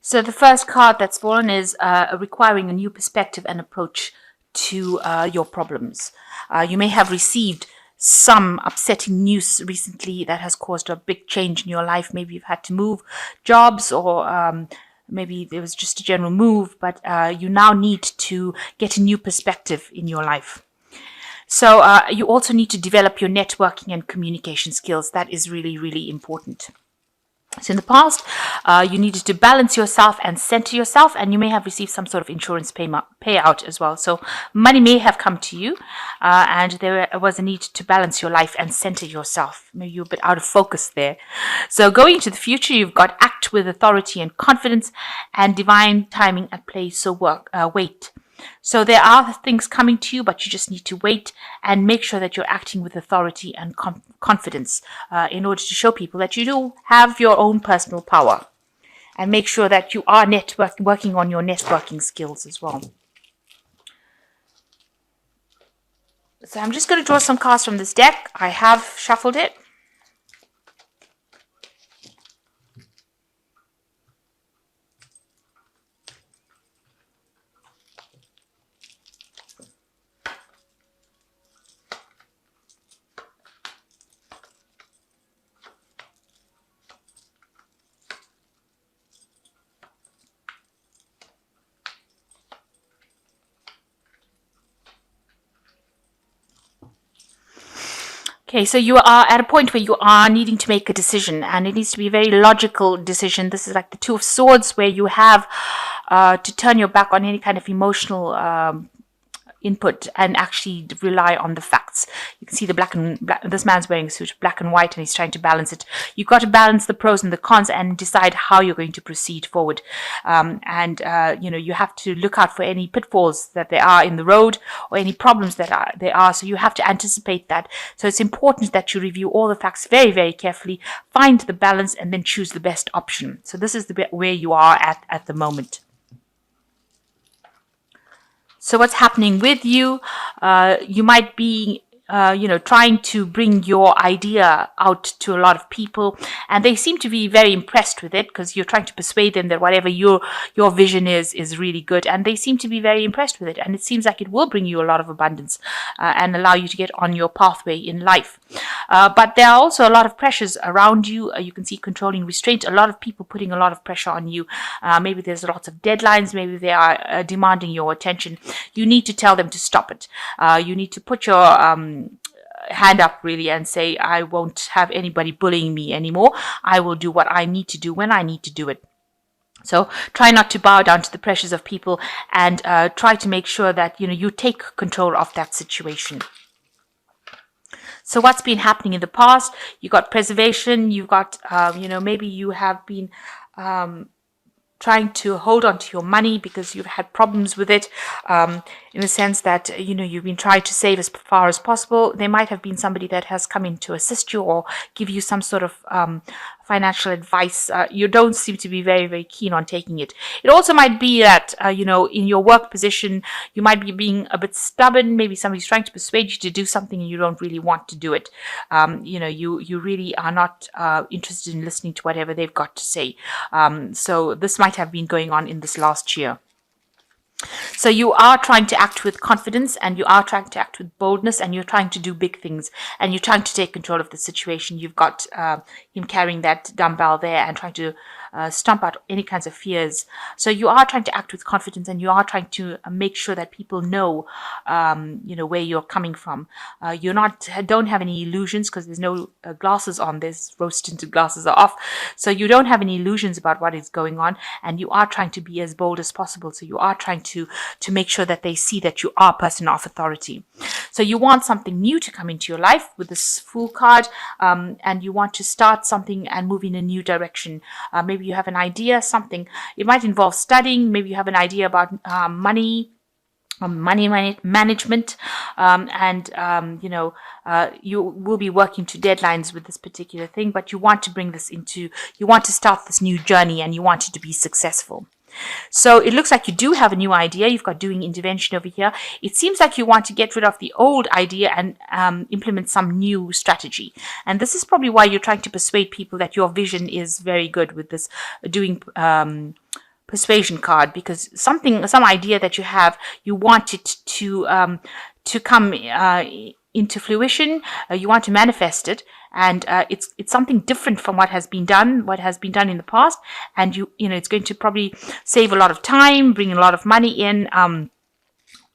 So the first card that's fallen is requiring a new perspective and approach to your problems. You may have received some upsetting news recently that has caused a big change in your life. Maybe you've had to move jobs, or maybe there was just a general move, but you now need to get a new perspective in your life. So you also need to develop your networking and communication skills. That is really, really important. So in the past, you needed to balance yourself and center yourself, and you may have received some sort of insurance payout as well. So money may have come to you, and there was a need to balance your life and center yourself. Maybe you're a bit out of focus there. So going into the future, you've got act with authority and confidence, and divine timing at play. So wait. So there are things coming to you, but you just need to wait and make sure that you're acting with authority and confidence in order to show people that you do have your own personal power. And make sure that you are working on your networking skills as well. So I'm just going to draw some cards from this deck. I have shuffled it. Okay, so you are at a point where you are needing to make a decision, and it needs to be a very logical decision. This is like the Two of Swords, where you have to turn your back on any kind of emotional input and actually rely on the facts. You can see the black. This man's wearing a suit, black and white, and he's trying to balance it. You've got to balance the pros and the cons and decide how you're going to proceed forward. You have to look out for any pitfalls that there are in the road, or any problems that there are. So you have to anticipate that. So it's important that you review all the facts very, very carefully, find the balance, and then choose the best option. So this is where you are at the moment. So what's happening with you? You might be, trying to bring your idea out to a lot of people, and they seem to be very impressed with it because you're trying to persuade them that whatever your vision is really good, and they seem to be very impressed with it. And it seems like it will bring you a lot of abundance and allow you to get on your pathway in life. But there are also a lot of pressures around you. You can see controlling restraint, a lot of people putting a lot of pressure on you. Maybe there's lots of deadlines. Maybe they are demanding your attention. You need to tell them to stop it. You need to put your hand up really and say, I won't have anybody bullying me anymore. I will do what I need to do when I need to do it. So try not to bow down to the pressures of people, and try to make sure that you take control of that situation. So what's been happening in the past? You got preservation. You've got maybe you have been trying to hold on to your money because you've had problems with it, in the sense that you've been trying to save as far as possible. There might have been somebody that has come in to assist you or give you some sort of financial advice. You don't seem to be very, very keen on taking it. It also might be that in your work position you might be being a bit stubborn. Maybe somebody's trying to persuade you to do something and you don't really want to do it. You really are not interested in listening to whatever they've got to say. So this might have been going on in this last year. So you are trying to act with confidence, and you are trying to act with boldness, and you're trying to do big things, and you're trying to take control of the situation. You've got him carrying that dumbbell there and trying to stomp out any kinds of fears. So you are trying to act with confidence, and you are trying to make sure that people know, where you're coming from. Don't have any illusions because there's no glasses on. There's rose-tinted glasses are off. So you don't have any illusions about what is going on, and you are trying to be as bold as possible. So you are trying to make sure that they see that you are a person of authority. So you want something new to come into your life with this Fool card, and you want to start something and move in a new direction. Maybe you have an idea, something. It might involve studying. Maybe you have an idea about money management, you will be working to deadlines with this particular thing, but you want to start this new journey, and you want it to be successful. So it looks like you do have a new idea. You've got doing intervention over here. It seems like you want to get rid of the old idea and implement some new strategy. And this is probably why you're trying to persuade people that your vision is very good with this doing persuasion card, because some idea that you have, you want it to come into fruition. You want to manifest it, and it's something different from what has been done in the past, and it's going to probably save a lot of time, bring a lot of money in.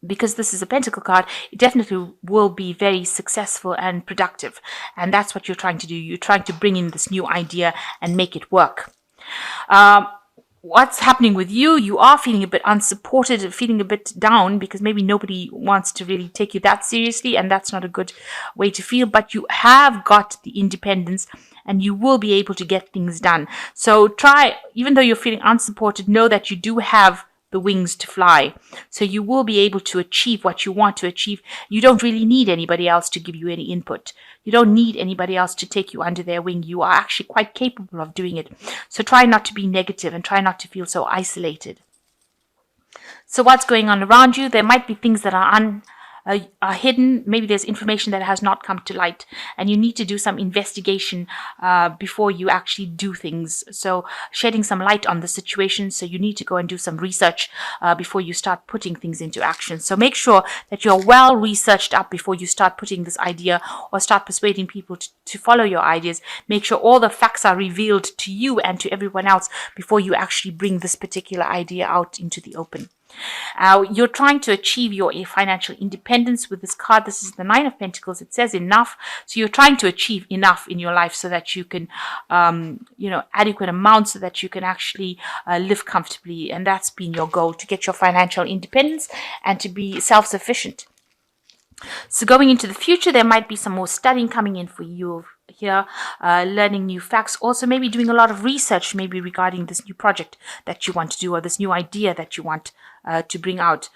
Because this is a pentacle card, it definitely will be very successful and productive, and that's what you're trying to do. You're trying to bring in this new idea and make it work. What's happening with you? You are feeling a bit unsupported, feeling a bit down, because maybe nobody wants to really take you that seriously, and that's not a good way to feel. But you have got the independence, and you will be able to get things done. So try, even though you're feeling unsupported, know that you do have the wings to fly. So you will be able to achieve what you want to achieve. You don't really need anybody else to give you any input. You don't need anybody else to take you under their wing. You are actually quite capable of doing it. So try not to be negative and try not to feel so isolated. So what's going on around you? There might be things that are hidden. Maybe there's information that has not come to light, and you need to do some investigation before you actually do things. So shedding some light on the situation. So you need to go and do some research before you start putting things into action. So make sure that you're well researched up before you start putting this idea or start persuading people to follow your ideas. Make sure all the facts are revealed to you and to everyone else before you actually bring this particular idea out into the open. You're trying to achieve your financial independence with this card. This is the Nine of Pentacles. It says enough. So you're trying to achieve enough in your life so that you can, adequate amount so that you can actually live comfortably. And that's been your goal, to get your financial independence and to be self-sufficient. So going into the future, there might be some more studying coming in for you here, learning new facts, also maybe doing a lot of research, maybe regarding this new project that you want to do or this new idea that you want to bring out.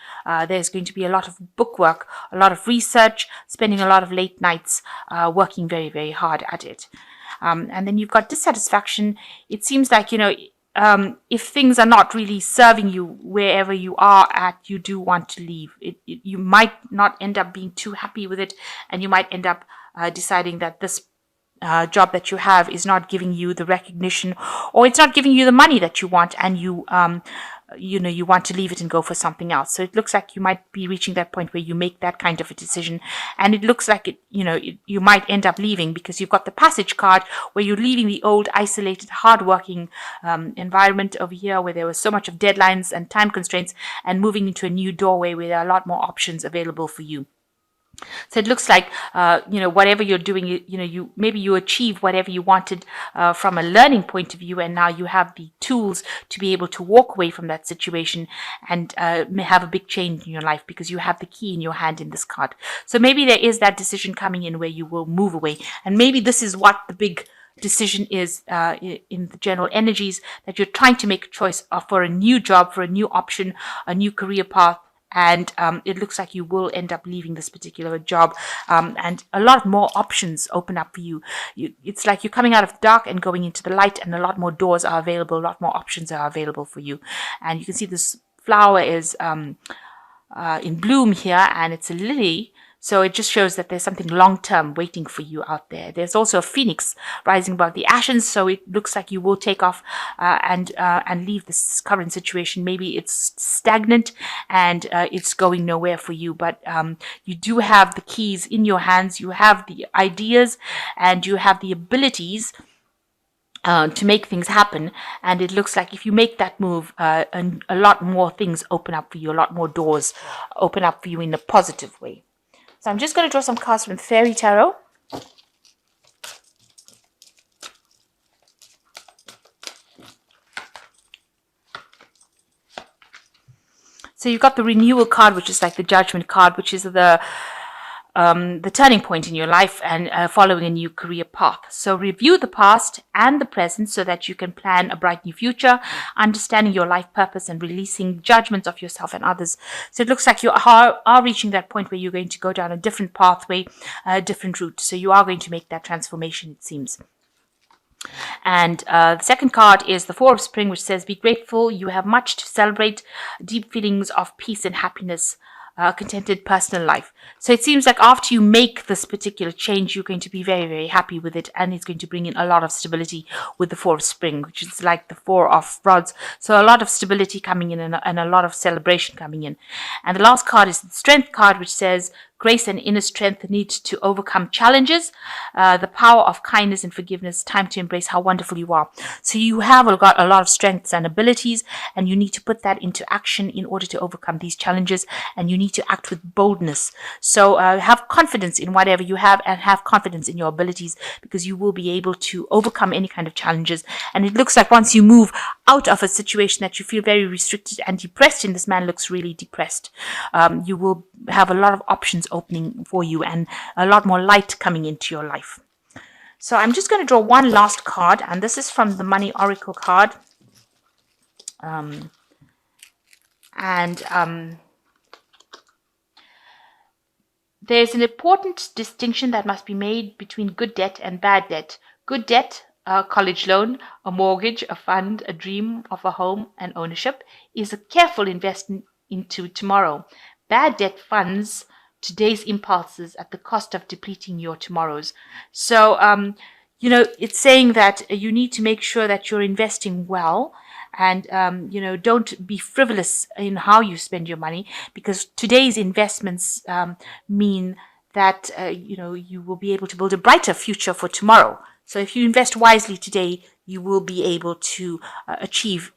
There's going to be a lot of bookwork, a lot of research, spending a lot of late nights working very, very hard at it. And then you've got dissatisfaction. It seems like, if things are not really serving you wherever you are at, you do want to leave. You might not end up being too happy with it, and you might end up deciding that this job that you have is not giving you the recognition, or it's not giving you the money that you want, and you want to leave it and go for something else. So it looks like you might be reaching that point where you make that kind of a decision, and it looks like you might end up leaving, because you've got the Passage card where you're leaving the old, isolated, hardworking environment over here where there was so much of deadlines and time constraints, and moving into a new doorway where there are a lot more options available for you. So it looks like, whatever you're doing, you achieve whatever you wanted from a learning point of view, and now you have the tools to be able to walk away from that situation and have a big change in your life, because you have the key in your hand in this card. So maybe there is that decision coming in where you will move away, and maybe this is what the big decision is in the general energies, that you're trying to make a choice for a new job, for a new option, a new career path. And it looks like you will end up leaving this particular job, and a lot more options open up for you. It's like you're coming out of the dark and going into the light, and a lot more doors are available, a lot more options are available for you. And you can see this flower is in bloom here, and it's a lily. So it just shows that there's something long-term waiting for you out there. There's also a phoenix rising above the ashes, so it looks like you will take off and leave this current situation. Maybe it's stagnant and it's going nowhere for you, but you do have the keys in your hands. You have the ideas and you have the abilities to make things happen. And it looks like if you make that move, and a lot more things open up for you, a lot more doors open up for you in a positive way. So I'm just going to draw some cards from Fairy Tarot. So you've got the Renewal card, which is like the Judgment card, which is the turning point in your life and following a new career path. So review the past and the present so that you can plan a bright new future, understanding your life purpose and releasing judgments of yourself and others. So it looks like you are reaching that point where you're going to go down a different pathway, a different route. So you are going to make that transformation, it seems. And the second card is the Four of Spring, which says, be grateful. You have much to celebrate. Deep feelings of peace and happiness contented personal life. So it seems like after you make this particular change, you're going to be very, very happy with it, and it's going to bring in a lot of stability with the Four of Spring, which is like the Four of Rods. So a lot of stability coming in, and a lot of celebration coming in. And the last card is the Strength card, which says grace and inner strength need to overcome challenges, the power of kindness and forgiveness, time to embrace how wonderful you are. So you have got a lot of strengths and abilities, and you need to put that into action in order to overcome these challenges, and you need to act with boldness. So have confidence in whatever you have, and have confidence in your abilities, because you will be able to overcome any kind of challenges. And it looks like once you move out of a situation that you feel very restricted and depressed in, this man looks really depressed, you will have a lot of options opening for you, and a lot more light coming into your life. So I'm just going to draw one last card, and this is from the Money Oracle card. There's an important distinction that must be made between good debt and bad debt. Good debt, a college loan, a mortgage, a fund, a dream of a home and ownership, is a careful investment into tomorrow. Bad debt funds today's impulses at the cost of depleting your tomorrows. So, it's saying that you need to make sure that you're investing well, and don't be frivolous in how you spend your money, because today's investments mean that you will be able to build a brighter future for tomorrow. So if you invest wisely today, you will be able to achieve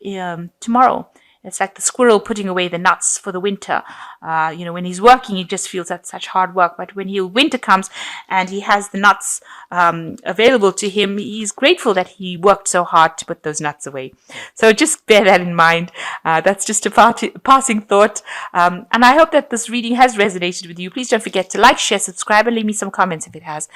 tomorrow. It's like the squirrel putting away the nuts for the winter. When he's working, he just feels that's such hard work. But when winter comes and he has the nuts available to him, he's grateful that he worked so hard to put those nuts away. So just bear that in mind. That's just a passing thought. And I hope that this reading has resonated with you. Please don't forget to like, share, subscribe, and leave me some comments if it has.